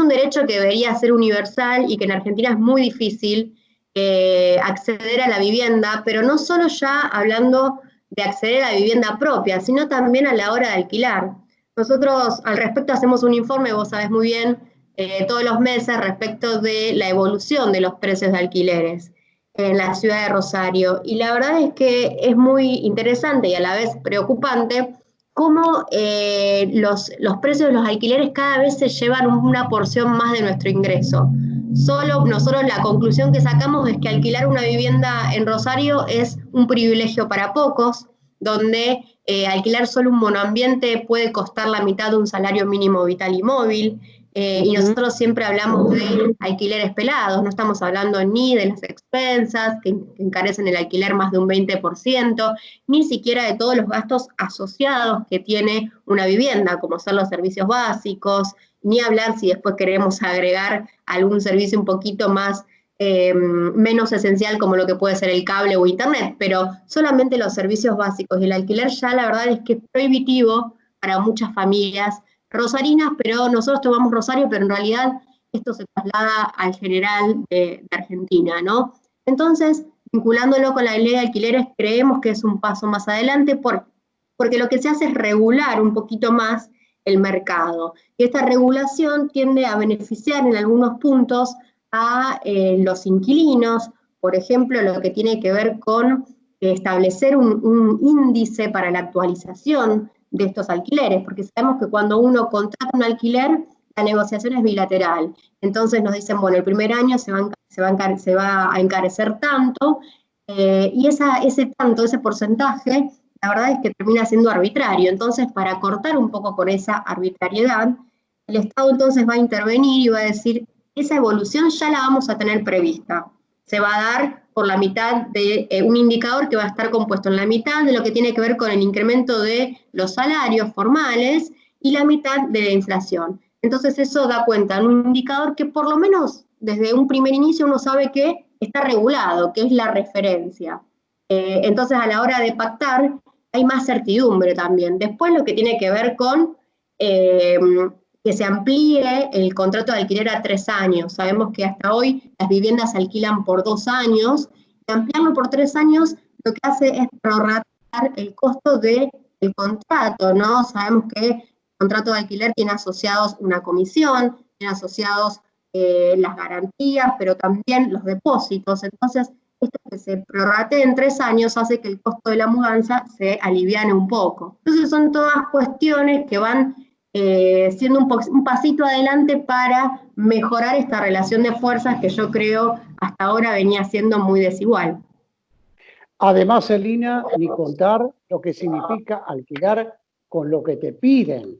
derecho que debería ser universal y que en Argentina es muy difícil acceder a la vivienda, pero no solo ya hablando de acceder a la vivienda propia, sino también a la hora de alquilar. Nosotros al respecto hacemos un informe, vos sabés muy bien, todos los meses respecto de la evolución de los precios de alquileres en la ciudad de Rosario. Y la verdad es que es muy interesante y a la vez preocupante cómo los precios de los alquileres cada vez se llevan una porción más de nuestro ingreso. Nosotros la conclusión que sacamos es que alquilar una vivienda en Rosario es un privilegio para pocos, donde alquilar solo un monoambiente puede costar la mitad de un salario mínimo vital y móvil, y nosotros siempre hablamos de alquileres pelados, no estamos hablando ni de las expensas, que encarecen el alquiler más de un 20%, ni siquiera de todos los gastos asociados que tiene una vivienda, como son los servicios básicos, ni hablar si después queremos agregar algún servicio un poquito más menos esencial como lo que puede ser el cable o internet, pero solamente los servicios básicos y el alquiler ya la verdad es que es prohibitivo para muchas familias rosarinas, pero nosotros tomamos Rosario, pero en realidad esto se traslada al general de Argentina, ¿no? Entonces, vinculándolo con la ley de alquileres, creemos que es un paso más adelante porque lo que se hace es regular un poquito más el mercado. Y esta regulación tiende a beneficiar en algunos puntos a los inquilinos, por ejemplo, lo que tiene que ver con establecer un índice para la actualización de estos alquileres, porque sabemos que cuando uno contrata un alquiler, la negociación es bilateral. Entonces nos dicen, bueno, el primer año se va a encarecer tanto, y ese porcentaje, la verdad es que termina siendo arbitrario. Entonces, para cortar un poco con esa arbitrariedad, el Estado entonces va a intervenir y va a decir, esa evolución ya la vamos a tener prevista. Se va a dar por la mitad de un indicador que va a estar compuesto en la mitad de lo que tiene que ver con el incremento de los salarios formales y la mitad de la inflación. Entonces eso da cuenta en un indicador que por lo menos desde un primer inicio uno sabe que está regulado, que es la referencia. Entonces a la hora de pactar hay más certidumbre también. Después lo que tiene que ver con que se amplíe el contrato de alquiler a 3 años. Sabemos que hasta hoy las viviendas se alquilan por 2 años, y ampliarlo por 3 años lo que hace es prorratear el costo del contrato, ¿no? Sabemos que el contrato de alquiler tiene asociados una comisión, tiene asociados las garantías, pero también los depósitos. Entonces, esto que se prorratee en 3 años hace que el costo de la mudanza se aliviane un poco. Entonces, son todas cuestiones que van siendo un pasito adelante para mejorar esta relación de fuerzas que yo creo hasta ahora venía siendo muy desigual. Además, Celina, ni contar lo que significa alquilar con lo que te piden,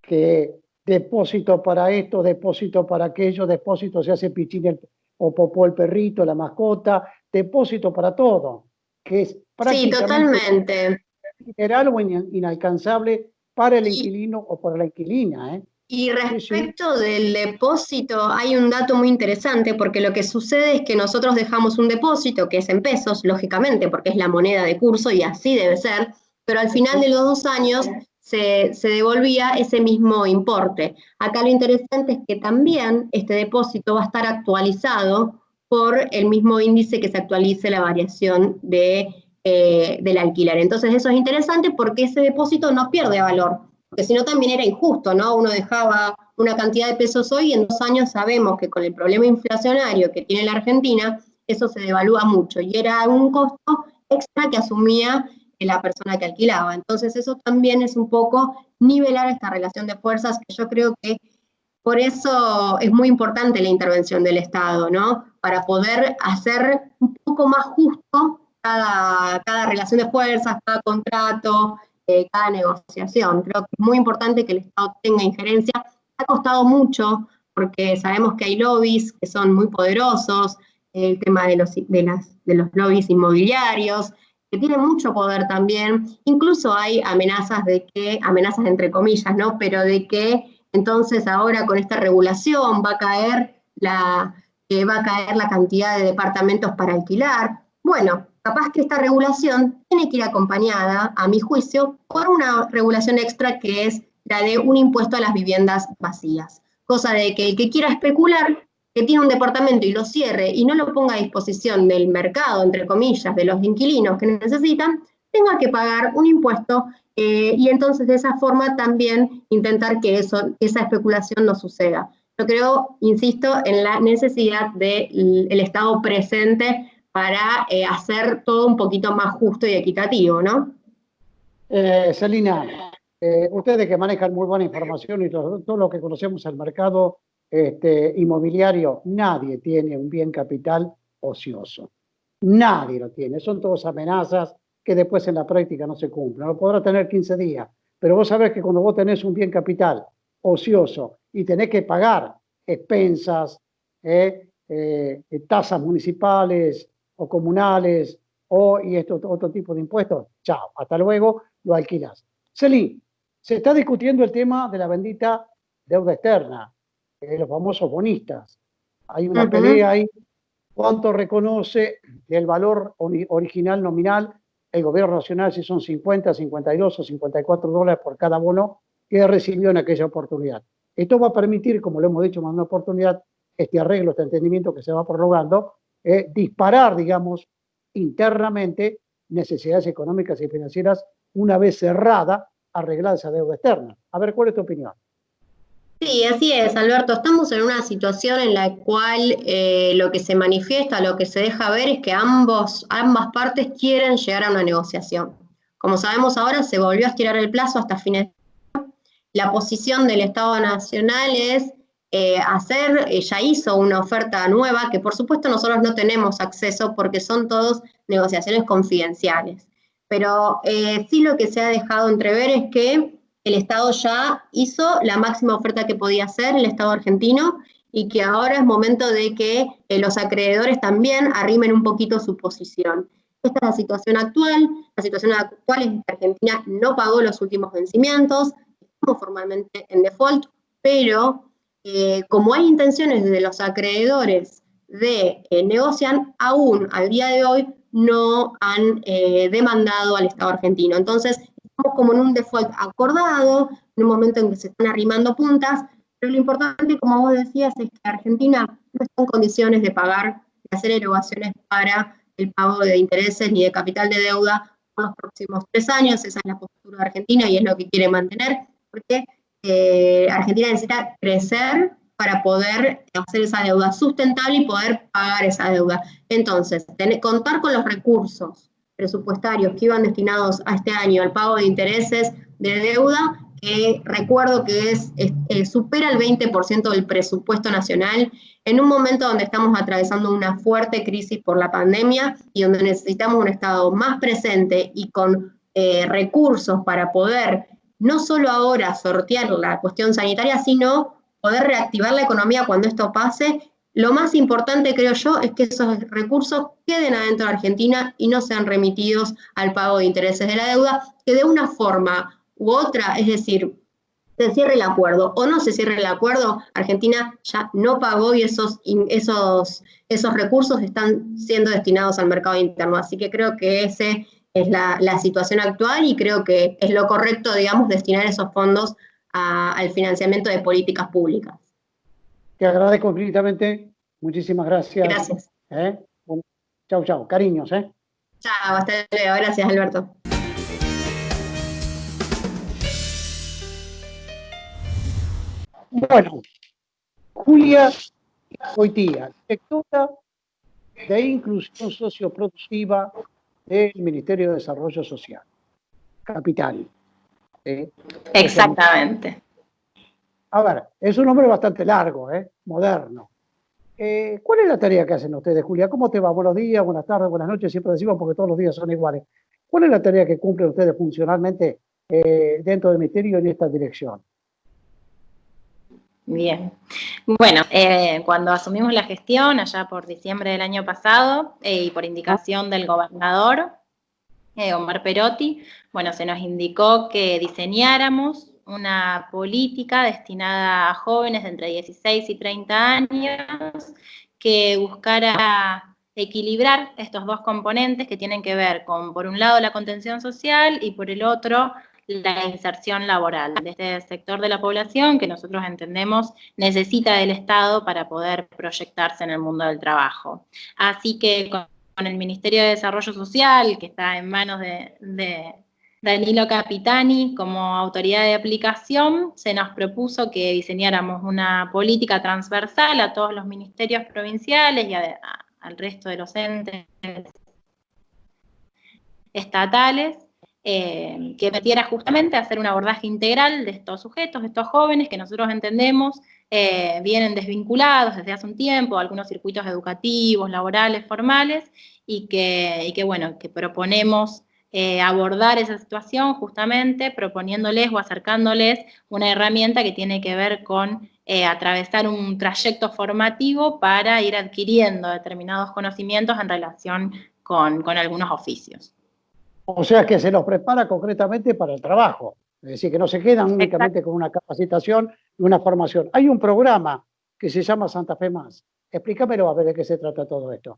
que depósito para esto, depósito para aquello, depósito se hace pichín o popó el perrito, la mascota, depósito para todo, que es prácticamente... Sí, totalmente. literal o inalcanzable para el inquilino o para la inquilina, ¿eh? Y respecto del depósito, hay un dato muy interesante, porque lo que sucede es que nosotros dejamos un depósito que es en pesos, lógicamente, porque es la moneda de curso y así debe ser, pero al final de los 2 años se devolvía ese mismo importe. Acá lo interesante es que también este depósito va a estar actualizado por el mismo índice que se actualice la variación del alquiler. Entonces eso es interesante porque ese depósito no pierde valor, porque si no también era injusto, ¿no? Uno dejaba una cantidad de pesos hoy y en 2 años sabemos que con el problema inflacionario que tiene la Argentina, eso se devalúa mucho y era un costo extra que asumía la persona que alquilaba. Entonces eso también es un poco nivelar esta relación de fuerzas, que yo creo que por eso es muy importante la intervención del Estado, ¿no? Para poder hacer un poco más justo cada relación de fuerzas, cada contrato, cada negociación. Creo que es muy importante que el Estado tenga injerencia. Ha costado mucho porque sabemos que hay lobbies que son muy poderosos, el tema de los lobbies inmobiliarios, que tienen mucho poder también. Incluso hay amenazas entre comillas, ¿no? Pero de que entonces ahora con esta regulación va a caer la cantidad de departamentos para alquilar. Bueno, capaz que esta regulación tiene que ir acompañada, a mi juicio, por una regulación extra que es la de un impuesto a las viviendas vacías. Cosa de que el que quiera especular, que tiene un departamento y lo cierre y no lo ponga a disposición del mercado, entre comillas, de los inquilinos que necesitan, tenga que pagar un impuesto y entonces de esa forma también intentar que esa especulación no suceda. Yo creo, insisto, en la necesidad del Estado presente para hacer todo un poquito más justo y equitativo, ¿no? Celina, ustedes que manejan muy buena información y todo lo que conocemos del mercado inmobiliario, nadie tiene un bien capital ocioso. Nadie lo tiene. Son todas amenazas que después en la práctica no se cumplen. Lo podrá tener 15 días, pero vos sabés que cuando vos tenés un bien capital ocioso y tenés que pagar expensas, tasas municipales o comunales y otro tipo de impuestos, chao, hasta luego, lo alquilás. Celín, se está discutiendo el tema de la bendita deuda externa, los famosos bonistas. Hay una pelea ahí. ¿Cuánto reconoce el valor original nominal el gobierno nacional, si son 50, 52 o 54 dólares por cada bono que recibió en aquella oportunidad? Esto va a permitir, como lo hemos dicho más de una oportunidad, este arreglo, este entendimiento que se va prorrogando, disparar, digamos, internamente necesidades económicas y financieras una vez cerrada, arreglada esa deuda externa. A ver, ¿cuál es tu opinión? Sí, así es, Alberto. Estamos en una situación en la cual lo que se manifiesta, lo que se deja ver es que ambas partes quieren llegar a una negociación. Como sabemos ahora, se volvió a estirar el plazo hasta fines de año. La posición del Estado Nacional es ya hizo una oferta nueva, que por supuesto nosotros no tenemos acceso porque son todas negociaciones confidenciales. Pero sí lo que se ha dejado entrever es que el Estado ya hizo la máxima oferta que podía hacer, el Estado argentino, y que ahora es momento de que los acreedores también arrimen un poquito su posición. Esta es la situación actual. La situación actual es que Argentina no pagó los últimos vencimientos, estamos formalmente en default, pero como hay intenciones de los acreedores de negociar, aún al día de hoy no han demandado al Estado argentino. Entonces, estamos como en un default acordado, en un momento en que se están arrimando puntas, pero lo importante, como vos decías, es que Argentina no está en condiciones de pagar, de hacer erogaciones para el pago de intereses ni de capital de deuda por los próximos 3 años. Esa es la postura de Argentina y es lo que quiere mantener, porque Argentina necesita crecer para poder hacer esa deuda sustentable y poder pagar esa deuda. Entonces, contar con los recursos presupuestarios que iban destinados a este año al pago de intereses de deuda, que recuerdo que supera el 20% del presupuesto nacional, en un momento donde estamos atravesando una fuerte crisis por la pandemia y donde necesitamos un Estado más presente y con recursos para poder no solo ahora sortear la cuestión sanitaria, sino poder reactivar la economía cuando esto pase. Lo más importante, creo yo, es que esos recursos queden adentro de Argentina y no sean remitidos al pago de intereses de la deuda, que de una forma u otra, es decir, se cierre el acuerdo o no se cierre el acuerdo, Argentina ya no pagó y esos recursos están siendo destinados al mercado interno. Así que creo que esa es la situación actual y creo que es lo correcto, digamos, destinar esos fondos al financiamiento de políticas públicas. Te agradezco infinitamente. Muchísimas gracias. Gracias. Bueno, chau, chau. Cariños, Chao, hasta luego. Gracias, Alberto. Bueno, Julia Goitía, directora de Inclusión Socioproductiva del Ministerio de Desarrollo Social. Capital. Exactamente. A ver, es un nombre bastante largo, moderno. ¿Cuál es la tarea que hacen ustedes, Julia? ¿Cómo te va? Buenos días, buenas tardes, buenas noches, siempre decimos porque todos los días son iguales. ¿Cuál es la tarea que cumplen ustedes funcionalmente dentro del Ministerio en esta dirección? Bien. Bueno, cuando asumimos la gestión, allá por diciembre del año pasado, y por indicación del gobernador, Omar Perotti, bueno, se nos indicó que diseñáramos una política destinada a jóvenes de entre 16 y 30 años que buscara equilibrar estos dos componentes que tienen que ver con, por un lado, la contención social y por el otro, la inserción laboral de este sector de la población que nosotros entendemos necesita del Estado para poder proyectarse en el mundo del trabajo. Así que con el Ministerio de Desarrollo Social, que está en manos de Danilo Capitani como autoridad de aplicación, se nos propuso que diseñáramos una política transversal a todos los ministerios provinciales y al resto de los entes estatales, que permitiera justamente hacer un abordaje integral de estos sujetos, de estos jóvenes que nosotros entendemos vienen desvinculados desde hace un tiempo, algunos circuitos educativos, laborales, formales, y que bueno, que proponemos abordar esa situación justamente proponiéndoles o acercándoles una herramienta que tiene que ver con atravesar un trayecto formativo para ir adquiriendo determinados conocimientos en relación con algunos oficios. O sea que se los prepara concretamente para el trabajo, es decir, que no se quedan únicamente con una capacitación y una formación. Hay un programa que se llama Santa Fe Más. Explícamelo a ver de qué se trata todo esto.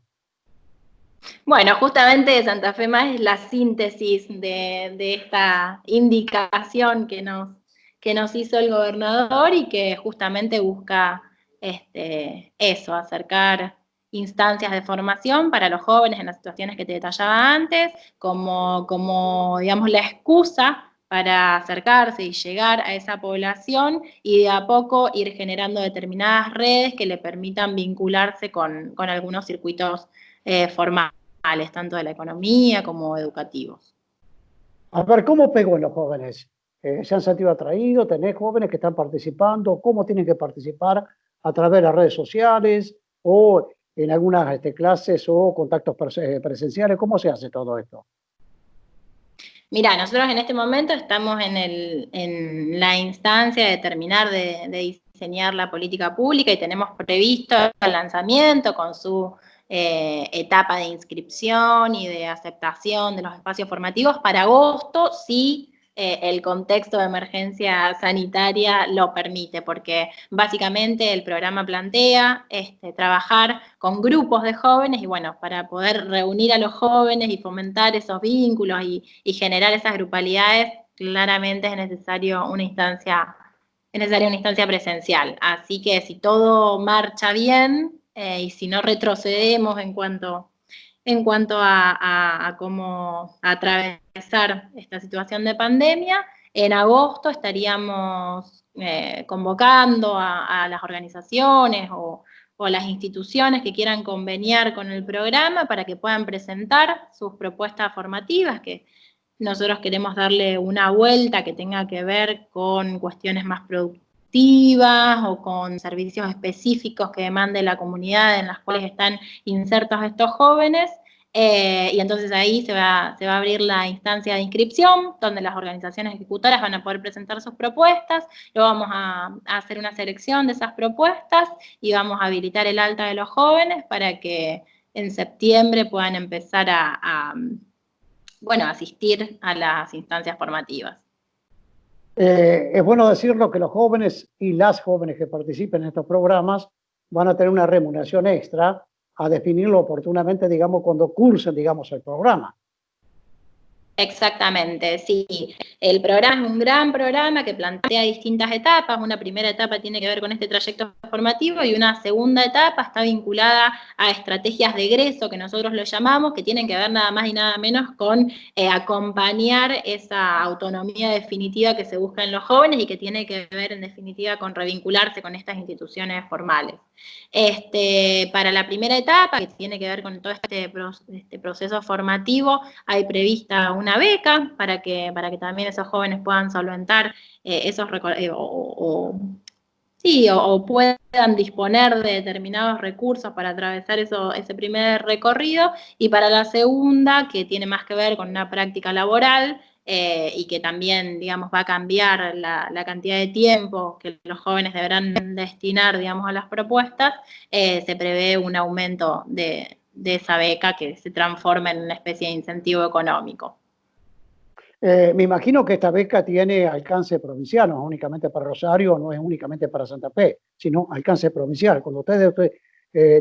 Bueno, justamente Santa Fe Más es la síntesis de esta indicación que nos hizo el gobernador y que justamente busca eso, acercar instancias de formación para los jóvenes en las situaciones que te detallaba antes, como digamos, la excusa para acercarse y llegar a esa población y de a poco ir generando determinadas redes que le permitan vincularse con algunos circuitos formales, tanto de la economía como educativos. A ver, ¿cómo pegó en los jóvenes? ¿Se han sentido atraídos? ¿Tenés jóvenes que están participando? ¿Cómo tienen que participar? ¿A través de las redes sociales o en algunas clases o contactos presenciales? ¿Cómo se hace todo esto? Mira, nosotros en este momento estamos en la instancia de terminar de diseñar la política pública y tenemos previsto el lanzamiento con su etapa de inscripción y de aceptación de los espacios formativos para agosto, si el contexto de emergencia sanitaria lo permite, porque básicamente el programa plantea trabajar con grupos de jóvenes y bueno, para poder reunir a los jóvenes y fomentar esos vínculos y generar esas grupalidades, claramente es necesaria una instancia presencial. Así que si todo marcha bien y si no retrocedemos en cuanto a cómo atravesar esta situación de pandemia, en agosto estaríamos convocando a las organizaciones o las instituciones que quieran conveniar con el programa para que puedan presentar sus propuestas formativas, que nosotros queremos darle una vuelta que tenga que ver con cuestiones más productivas o con servicios específicos que demande la comunidad en las cuales están insertos estos jóvenes, Y entonces ahí se va a abrir la instancia de inscripción, donde las organizaciones ejecutoras van a poder presentar sus propuestas, luego vamos a hacer una selección de esas propuestas y vamos a habilitar el alta de los jóvenes para que en septiembre puedan empezar a asistir a las instancias formativas. Es bueno decirlo que los jóvenes y las jóvenes que participen en estos programas van a tener una remuneración extra a definirlo oportunamente, digamos, cuando cursen, digamos, el programa. Exactamente, sí. El programa es un gran programa que plantea distintas etapas. Una primera etapa tiene que ver con este trayecto formativo y una segunda etapa está vinculada a estrategias de egreso, que nosotros lo llamamos, que tienen que ver nada más y nada menos con acompañar esa autonomía definitiva que se busca en los jóvenes y que tiene que ver, en definitiva, con revincularse con estas instituciones formales. Para la primera etapa, que tiene que ver con todo este proceso formativo, hay prevista una beca para que también esos jóvenes puedan solventar o puedan disponer de determinados recursos para atravesar ese primer recorrido, y para la segunda, que tiene más que ver con una práctica laboral, y que también, digamos, va a cambiar la cantidad de tiempo que los jóvenes deberán destinar, digamos, a las propuestas, se prevé un aumento de esa beca que se transforma en una especie de incentivo económico. Me imagino que esta beca tiene alcance provincial, no es únicamente para Rosario, no es únicamente para Santa Fe, sino alcance provincial. Cuando ustedes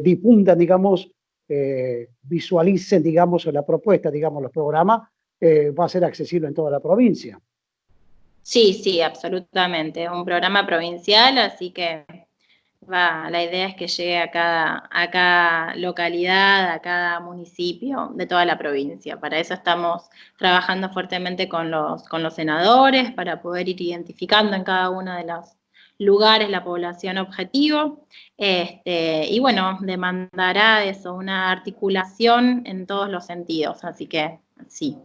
difundan, digamos, visualicen, digamos, la propuesta, digamos, los programas, va a ser accesible en toda la provincia. Sí, absolutamente. Es un programa provincial, así que la idea es que llegue a cada localidad, a cada municipio de toda la provincia. Para eso estamos trabajando fuertemente con los senadores, para poder ir identificando en cada uno de los lugares la población objetivo, y bueno, demandará eso, una articulación en todos los sentidos, así que sí.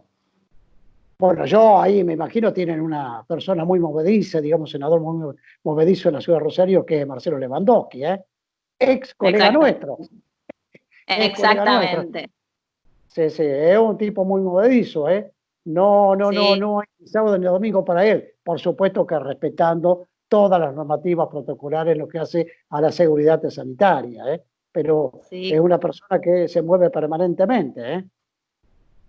Bueno, yo ahí me imagino tienen una persona muy movediza, digamos, senador muy movedizo en la ciudad de Rosario, que es Marcelo Lewandowski, ex colega nuestro. Exactamente. Sí, es un tipo muy movedizo, No hay sábado ni domingo para él. Por supuesto que respetando todas las normativas protocolares en lo que hace a la seguridad sanitaria, Pero es una persona que se mueve permanentemente,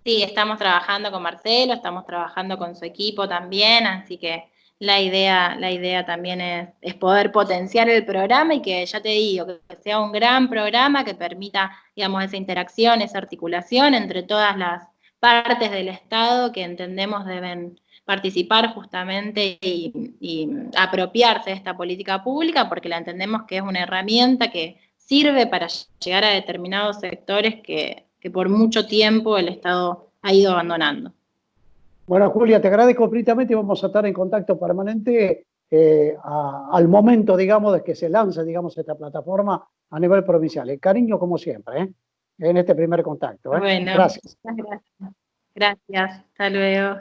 Sí, estamos trabajando con Marcelo, estamos trabajando con su equipo también, así que la idea también es poder potenciar el programa y que, ya te digo, que sea un gran programa que permita, digamos, esa interacción, esa articulación entre todas las partes del Estado que entendemos deben participar justamente y apropiarse de esta política pública, porque la entendemos que es una herramienta que sirve para llegar a determinados sectores que por mucho tiempo el Estado ha ido abandonando. Bueno, Julia, te agradezco completamente y vamos a estar en contacto permanente al momento, digamos, de que se lance, digamos, esta plataforma a nivel provincial. El cariño, como siempre, en este primer contacto. Bueno, gracias. Gracias, hasta luego.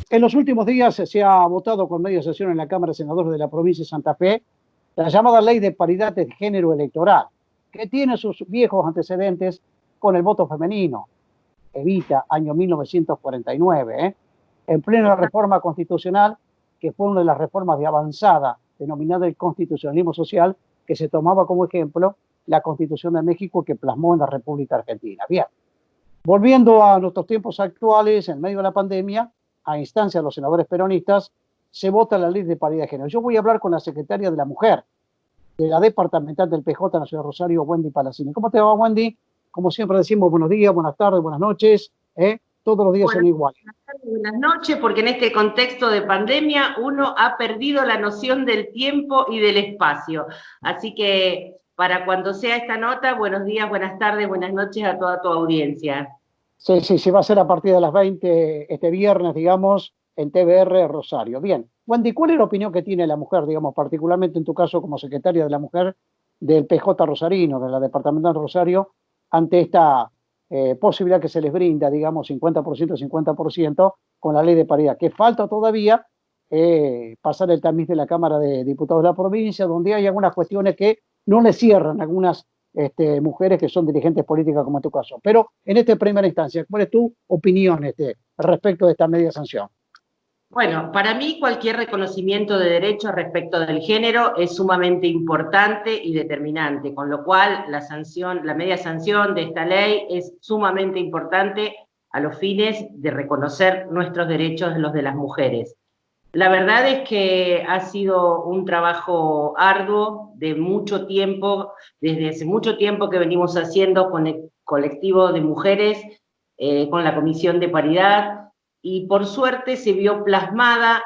En los últimos días se ha votado con media sesión en la Cámara de Senadores de la provincia de Santa Fe la llamada Ley de Paridad de Género Electoral, que tiene sus viejos antecedentes con el voto femenino. Evita, año 1949, en plena reforma constitucional, que fue una de las reformas de avanzada, denominada el constitucionalismo social, que se tomaba como ejemplo la Constitución de México que plasmó en la República Argentina. Bien, volviendo a nuestros tiempos actuales, en medio de la pandemia, a instancia de los senadores peronistas, se vota la Ley de Paridad de Género. Yo voy a hablar con la secretaria de la Mujer de la departamental del PJ en la ciudad de Rosario, Wendy Palacini. ¿Cómo te va, Wendy? Como siempre decimos, buenos días, buenas tardes, buenas noches. Todos los días son iguales. Buenas tardes, buenas noches, porque en este contexto de pandemia uno ha perdido la noción del tiempo y del espacio. Así que para cuando sea esta nota, buenos días, buenas tardes, buenas noches a toda tu audiencia. Sí, va a ser a partir de las 20 este viernes, digamos, en TVR Rosario. Bien, Wendy, ¿cuál es la opinión que tiene la mujer, digamos, particularmente en tu caso como secretaria de la Mujer del PJ Rosarino, de la Departamental Rosario, ante esta posibilidad que se les brinda, digamos, 50% con la Ley de Paridad? Que falta todavía pasar el tamiz de la Cámara de Diputados de la provincia, donde hay algunas cuestiones que no le cierran algunas mujeres que son dirigentes políticas como en tu caso. Pero en esta primera instancia, ¿cuál es tu opinión respecto de esta media sanción? Bueno, para mí cualquier reconocimiento de derechos respecto del género es sumamente importante y determinante, con lo cual la media sanción de esta ley es sumamente importante a los fines de reconocer nuestros derechos, los de las mujeres. La verdad es que ha sido un trabajo arduo de mucho tiempo, desde hace mucho tiempo que venimos haciendo con el colectivo de mujeres, con la Comisión de Paridad, y por suerte se vio plasmada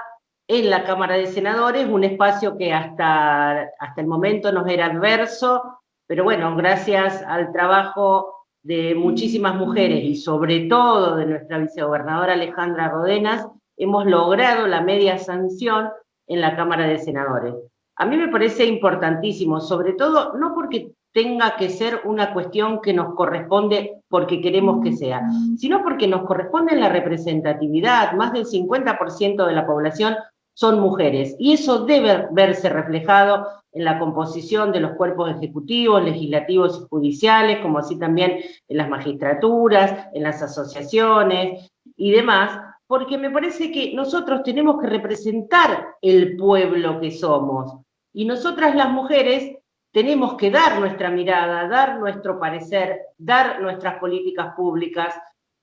en la Cámara de Senadores, un espacio que hasta el momento nos era adverso, pero bueno, gracias al trabajo de muchísimas mujeres y sobre todo de nuestra vicegobernadora Alejandra Rodenas, hemos logrado la media sanción en la Cámara de Senadores. A mí me parece importantísimo, sobre todo no porque tenga que ser una cuestión que nos corresponde porque queremos que sea, sino porque nos corresponde en la representatividad. Más del 50% de la población son mujeres, y eso debe verse reflejado en la composición de los cuerpos ejecutivos, legislativos y judiciales, como así también en las magistraturas, en las asociaciones y demás, porque me parece que nosotros tenemos que representar el pueblo que somos, y nosotras las mujeres tenemos que dar nuestra mirada, dar nuestro parecer, dar nuestras políticas públicas,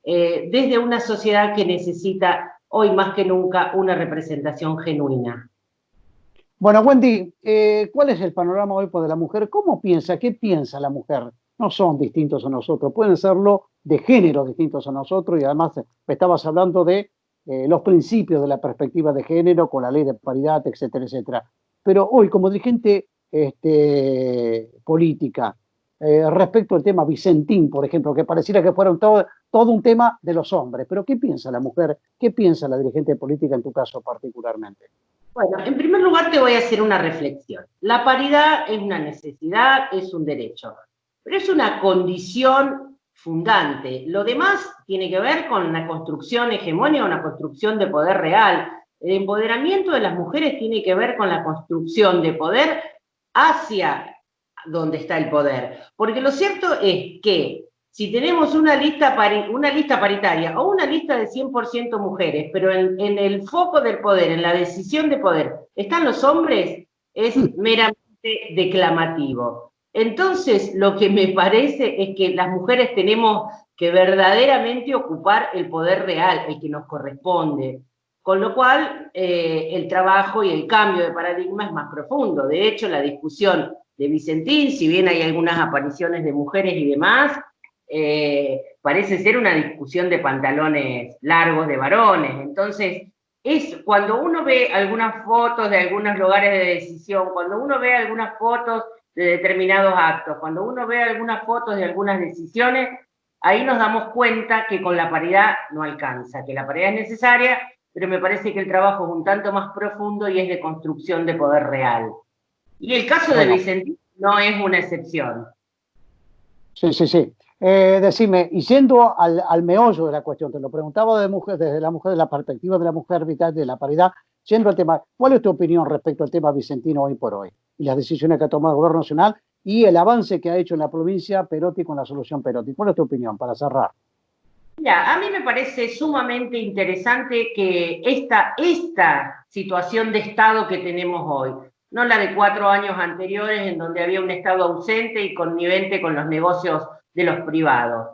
desde una sociedad que necesita hoy más que nunca una representación genuina. Bueno, Wendy, ¿cuál es el panorama hoy de la mujer? ¿Cómo piensa? ¿Qué piensa la mujer? No son distintos a nosotros, pueden serlo de género distintos a nosotros, y además estabas hablando de los principios de la perspectiva de género con la ley de paridad, etcétera, etcétera. Pero hoy, como dirigente política, respecto al tema Vicentín, por ejemplo, que pareciera que fuera todo un tema de los hombres, pero ¿qué piensa la mujer? ¿Qué piensa la dirigente política en tu caso particularmente? Bueno, en primer lugar te voy a hacer una reflexión. La paridad es una necesidad, es un derecho, pero es una condición fundante. Lo demás tiene que ver con una construcción hegemónica, una construcción de poder real. El empoderamiento de las mujeres tiene que ver con la construcción de poder hacia donde está el poder. Porque lo cierto es que si tenemos una lista paritaria o una lista de 100% mujeres, pero en el foco del poder, en la decisión de poder, están los hombres, es meramente declamativo. Entonces, lo que me parece es que las mujeres tenemos que verdaderamente ocupar el poder real, el que nos corresponde. Con lo cual, el trabajo y el cambio de paradigma es más profundo. De hecho, la discusión de Vicentín, si bien hay algunas apariciones de mujeres y demás, parece ser una discusión de pantalones largos de varones. Entonces, cuando uno ve algunas fotos de algunos lugares de decisión, cuando uno ve algunas fotos de determinados actos, cuando uno ve algunas fotos de algunas decisiones, ahí nos damos cuenta que con la paridad no alcanza, que la paridad es necesaria, pero me parece que el trabajo es un tanto más profundo y es de construcción de poder real. Y el caso de Vicentín no es una excepción. Sí. Decime, y yendo al meollo de la cuestión, te lo preguntaba desde la perspectiva de la mujer vital, de la paridad, yendo al tema, ¿cuál es tu opinión respecto al tema vicentino hoy por hoy? Y las decisiones que ha tomado el Gobierno Nacional y el avance que ha hecho en la provincia Perotti con la solución Perotti. ¿Cuál es tu opinión para cerrar? Mira, a mí me parece sumamente interesante que esta situación de Estado que tenemos hoy, no la de 4 años anteriores en donde había un Estado ausente y connivente con los negocios de los privados.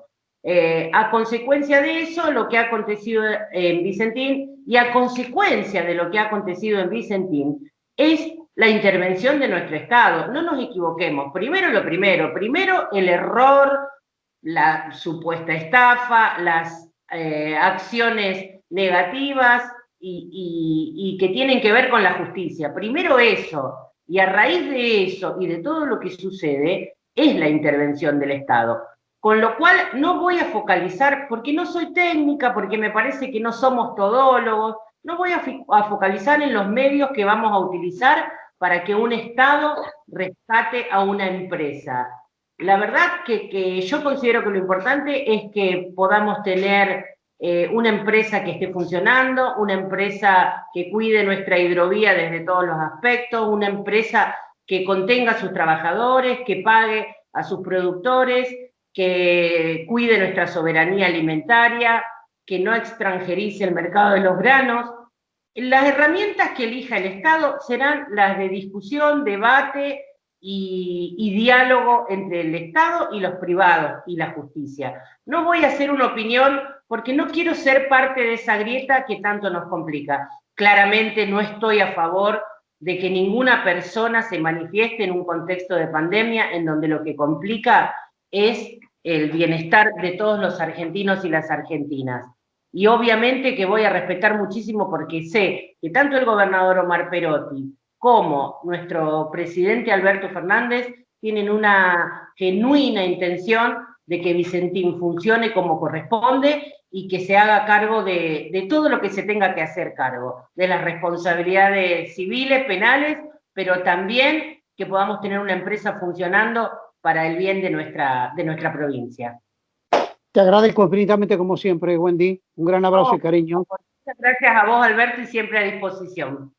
A consecuencia de eso, lo que ha acontecido en Vicentín, y a consecuencia de lo que ha acontecido en Vicentín, es la intervención de nuestro Estado. No nos equivoquemos. Primero el error, la supuesta estafa, las acciones negativas y que tienen que ver con la justicia. Primero eso, y a raíz de eso y de todo lo que sucede, es la intervención del Estado. Con lo cual no voy a focalizar, porque no soy técnica, porque me parece que no somos todólogos, no voy a focalizar en los medios que vamos a utilizar para que un Estado rescate a una empresa. La verdad que yo considero que lo importante es que podamos tener una empresa que esté funcionando, una empresa que cuide nuestra hidrovía desde todos los aspectos, una empresa que contenga a sus trabajadores, que pague a sus productores, que cuide nuestra soberanía alimentaria, que no extranjerice el mercado de los granos. Las herramientas que elija el Estado serán las de discusión, debate y diálogo entre el Estado y los privados y la justicia. No voy a hacer una opinión porque no quiero ser parte de esa grieta que tanto nos complica. Claramente no estoy a favor de que ninguna persona se manifieste en un contexto de pandemia en donde lo que complica es el bienestar de todos los argentinos y las argentinas. Y obviamente que voy a respetar muchísimo porque sé que tanto el gobernador Omar Perotti como nuestro presidente Alberto Fernández tienen una genuina intención de que Vicentín funcione como corresponde y que se haga cargo de todo lo que se tenga que hacer cargo, de las responsabilidades civiles, penales, pero también que podamos tener una empresa funcionando para el bien de nuestra provincia. Te agradezco infinitamente como siempre, Wendy. Un gran abrazo y cariño. Muchas gracias a vos, Alberto, y siempre a disposición.